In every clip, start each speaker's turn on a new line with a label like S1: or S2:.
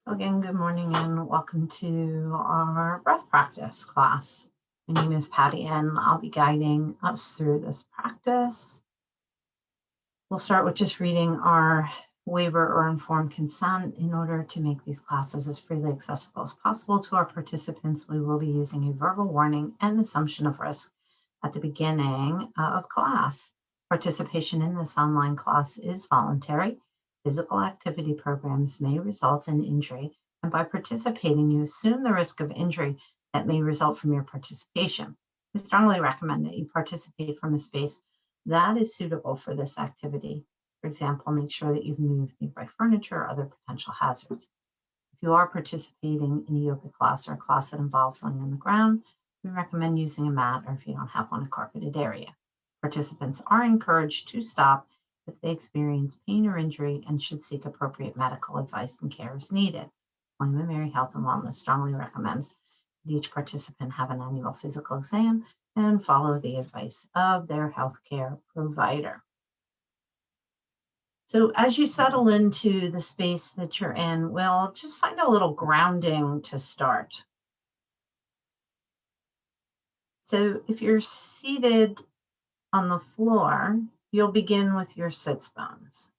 S1: Again, good morning and welcome to our breath practice class. My name is Patti and I'll be guiding us through this practice. We'll start with just reading our waiver or informed consent. In order to make these classes as freely accessible as possible to our participants, we will be using a verbal warning and assumption of risk at the beginning of class. Participation in this online class is voluntary. Physical activity programs may result in injury, and by participating, you assume the risk of injury that may result from your participation. We strongly recommend that you participate from a space that is suitable for this activity. For example, make sure that you've moved nearby furniture or other potential hazards. If you are participating in a yoga class or a class that involves lying on the ground, we recommend using a mat, or if you don't have one, a carpeted area. Participants are encouraged to stop if they experience pain or injury and should seek appropriate medical advice and care as needed. William & Mary Health and Wellness strongly recommends that each participant have an annual physical exam and follow the advice of their healthcare provider. So as you settle into the space that you're in, we'll just find a little grounding to start. So if you're seated on the floor, you'll begin with your sits bones.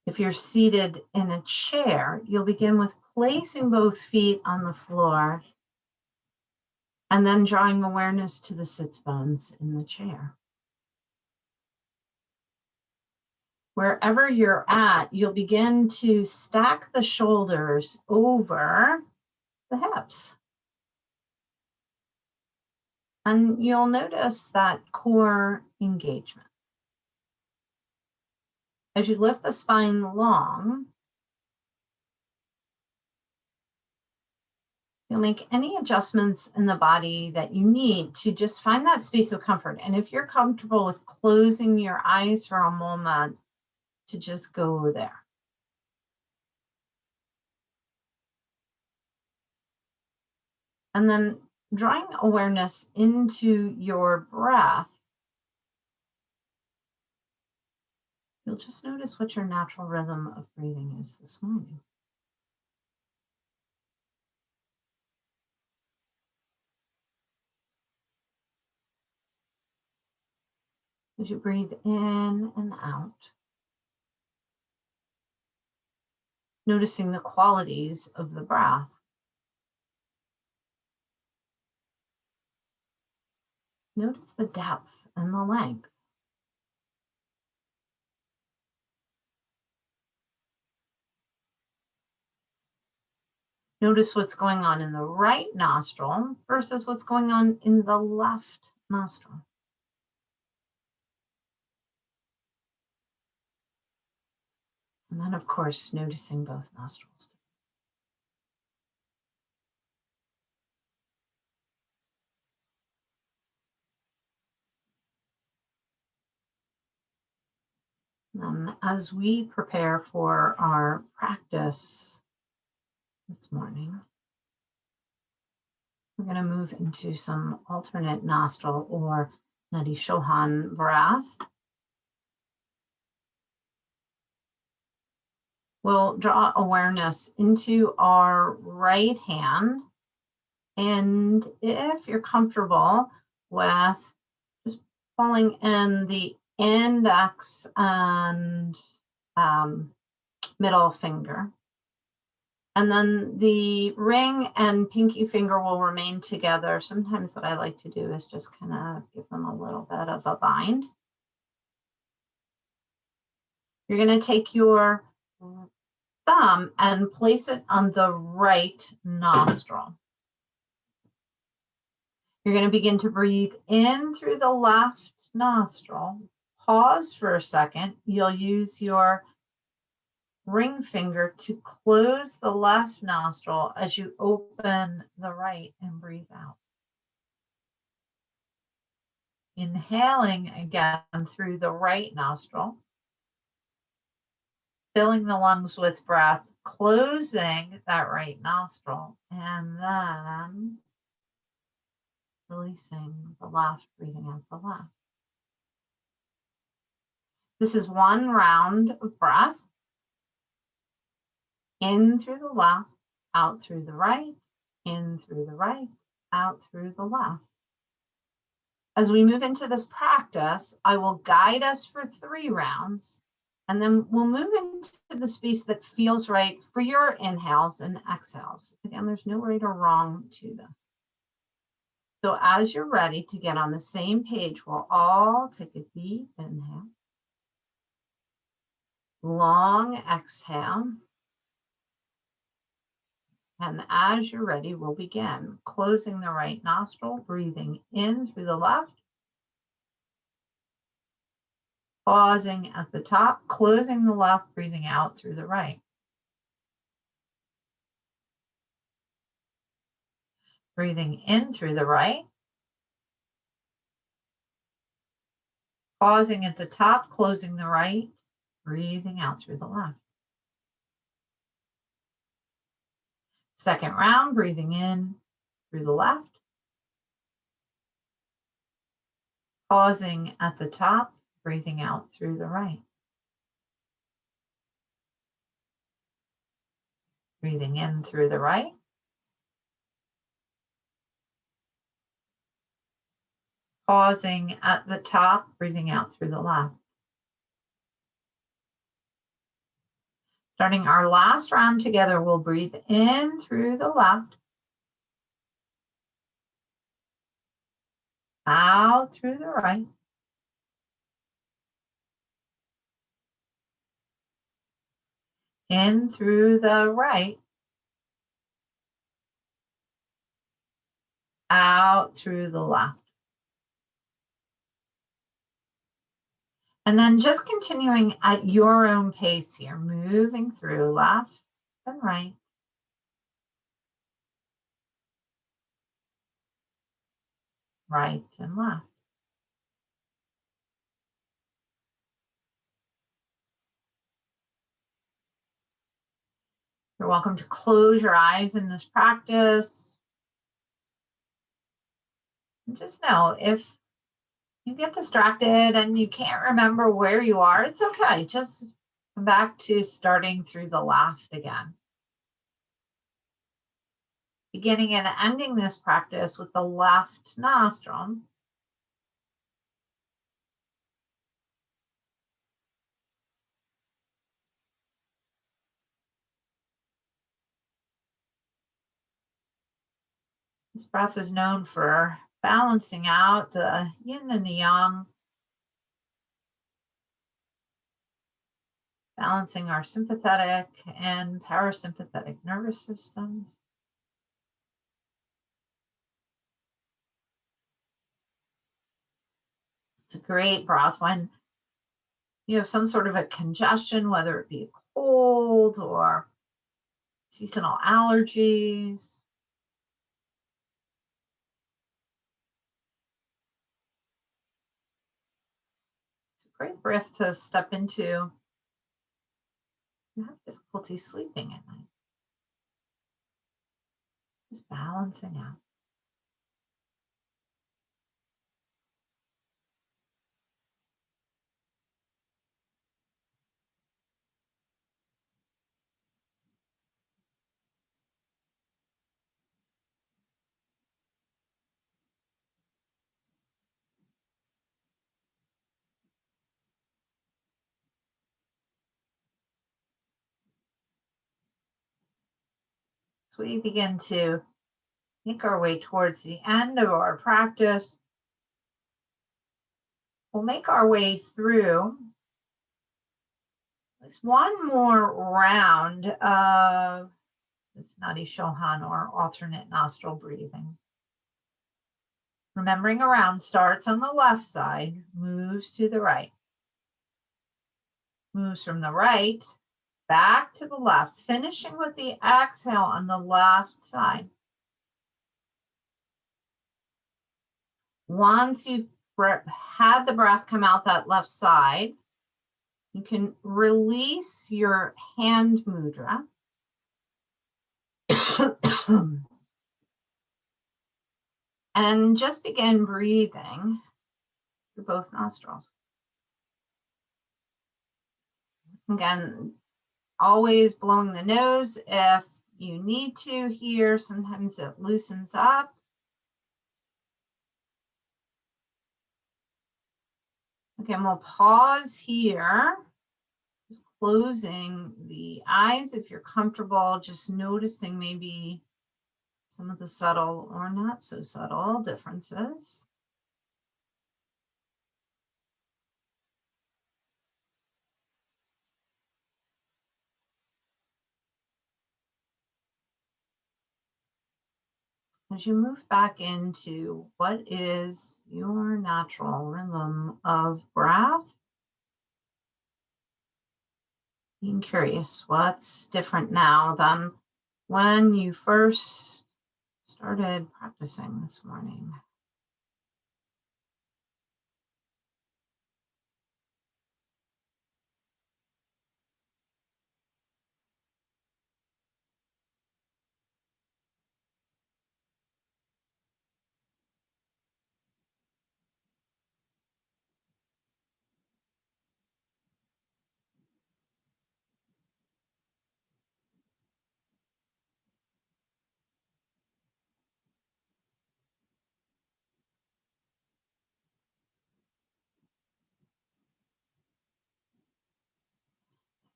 S1: If you're seated in a chair, you'll begin with placing both feet on the floor and then drawing awareness to the sits bones in the chair. Wherever you're at, you'll begin to stack the shoulders over the hips. And you'll notice that core engagement. As you lift the spine long, you'll make any adjustments in the body that you need to just find that space of comfort. And if you're comfortable with closing your eyes for a moment, to just go there. And then drawing awareness into your breath, you'll just notice what your natural rhythm of breathing is this morning. As you breathe in and out, noticing the qualities of the breath. Notice the depth and the length. Notice what's going on in the right nostril versus what's going on in the left nostril. And then, of course, noticing both nostrils. And as we prepare for our practice this morning, we're going to move into some alternate nostril or Nadi Shohan breath. We'll draw awareness into our right hand. And if you're comfortable with just pulling in the index and middle finger, and then the ring and pinky finger will remain together. Sometimes what I like to do is just kind of give them a little bit of a bind. You're going to take your thumb and place it on the right nostril. You're going to begin to breathe in through the left nostril. Pause for a second. You'll use your ring finger to close the left nostril as you open the right and breathe out. Inhaling again through the right nostril, filling the lungs with breath, closing that right nostril, and then releasing the left, breathing out the left. This is one round of breath. In through the left, out through the right, in through the right, out through the left. As we move into this practice, I will guide us for 3 rounds, and then we'll move into the space that feels right for your inhales and exhales. Again, there's no right or wrong to this. So as you're ready to get on the same page, we'll all take a deep inhale, long exhale. And as you're ready, we'll begin closing the right nostril, breathing in through the left, pausing at the top, closing the left, breathing out through the right. Breathing in through the right, pausing at the top, closing the right, breathing out through the left. Second round, breathing in through the left, pausing at the top, breathing out through the right. Breathing in through the right, pausing at the top, breathing out through the left. Starting our last round together, we'll breathe in through the left, out through the right, in through the right, out through the left. And then just continuing at your own pace here, moving through left and right, right and left. You're welcome to close your eyes in this practice. And just know if you get distracted and you can't remember where you are, it's okay. Just come back to starting through the left again. Beginning and ending this practice with the left nostril. This breath is known for balancing out the yin and the yang, balancing our sympathetic and parasympathetic nervous systems. It's a great breath when you have some sort of a congestion, whether it be a cold or seasonal allergies. It's a great breath to step into. You have difficulty sleeping at night. Just balancing out. So we begin to make our way towards the end of our practice. We'll make our way through at least one more round of this Nadi Shohan, or alternate nostril breathing. Remembering a round starts on the left side, moves to the right. Moves from the right back to the left, finishing with the exhale on the left side. Once you've had the breath come out that left side, you can release your hand mudra. And just begin breathing through both nostrils. Again, always blowing the nose if you need to here. Sometimes it loosens up. Okay, and we'll pause here. Just closing the eyes if you're comfortable, just noticing maybe some of the subtle or not so subtle differences. As you move back into what is your natural rhythm of breath, being curious, what's different now than when you first started practicing this morning?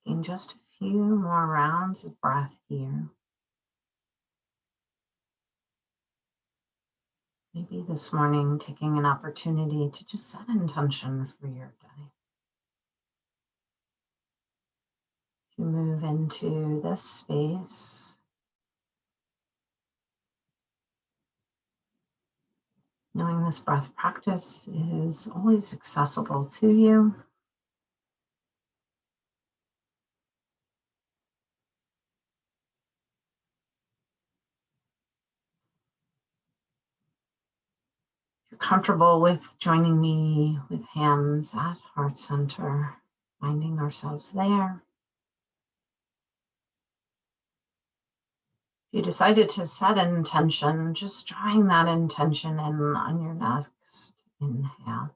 S1: In just a few more rounds of breath here. Maybe this morning taking an opportunity to just set an intention for your day. You move into this space, knowing this breath practice is always accessible to you. If you're comfortable with joining me with hands at heart center, finding ourselves there. If you decided to set an intention, just drawing that intention in on your next inhale.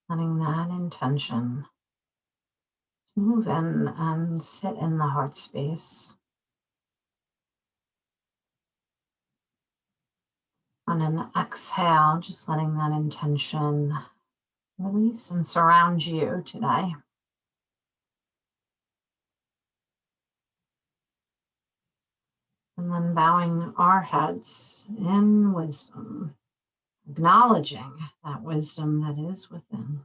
S1: Letting that intention move in and sit in the heart space. On an exhale, just letting that intention release and surround you today. And then bowing our heads in wisdom, acknowledging that wisdom that is within.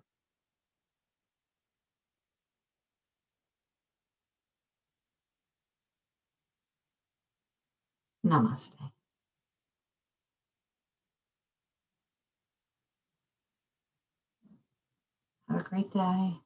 S1: Namaste. Have a great day.